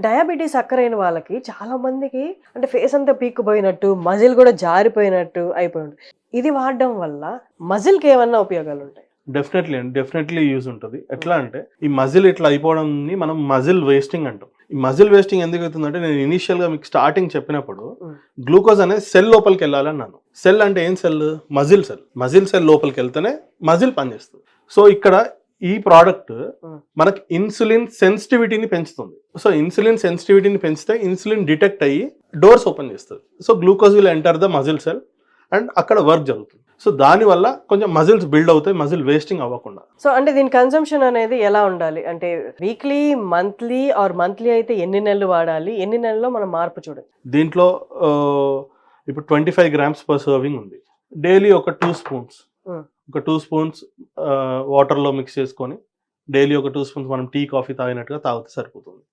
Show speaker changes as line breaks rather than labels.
Diabetes అక్కరైన వాళ్ళకి చాలా మందికి అంటే ఫేస్ అంతా పీక్కుపోయినట్టు, మజిల్ కూడా జారిపోయినట్టు అయిపోయింది. ఇది వాడడం వల్ల మజిల్‌కి ఏమన్నా ఉపయోగాలు ఉంటాయి?
డెఫినెట్లీ అండి. డెఫినెట్లీ యూజ్ ఉంటుంది. ఎట్లా అంటే ఈ మజిల్ ఇట్లా అయిపోవడంని మనం మజిల్ వేస్టింగ్ అంటాం. ఈ మజిల్ వేస్టింగ్ ఎందుకు అవుతుందంటే నేను ఇనీషియల్‌గా మీకు స్టార్టింగ్ చెప్పినప్పుడు గ్లూకోజ్ అనేది సెల్ లోపలికి వెళ్ళాలన్నాను. సెల్ అంటే ఏం cell? Muscle cell. Muscle cell లోపలికి వెళ్తేనే మజిల్ పనిచేస్తుంది. సో ఇక్కడ ఈ ప్రోడక్ట్ మనకి ఇన్సులిన్ సెన్సిటివిటీని పెంచుతుంది. సో ఇన్సులిన్ సెన్సిటివిటీని పెంచితే ఇన్సులిన్ డిటెక్ట్ అయ్యి డోర్స్ ఓపెన్ చేస్తుంది. So glucose will enter the muscle cell and అక్కడ వర్క్ జరుగుతుంది. సో దానివల్ల కొంచెం మజిల్స్ బిల్డ్ అవుతాయి, మజిల్ వేస్టింగ్ అవ్వకుండా.
సో అంటే దీని కన్సంప్షన్ అనేది ఎలా ఉండాలి? అంటే వీక్లీ, మంత్లీ అయితే ఎన్ని నెలలు వాడాలి? ఎన్ని నెలల్లో మనం మార్పు చూడాలి?
దీంట్లో ఇప్పుడు 25 grams పర్ సర్వింగ్ ఉంది. డైలీ ఒక 2 స్పూన్స్ ఒక 2 స్పూన్స్ వాటర్లో మిక్స్ చేసుకొని డైలీ ఒక 2 స్పూన్స్ మనం టీ కాఫీ తాగినట్టుగా తాగితే సరిపోతుంది.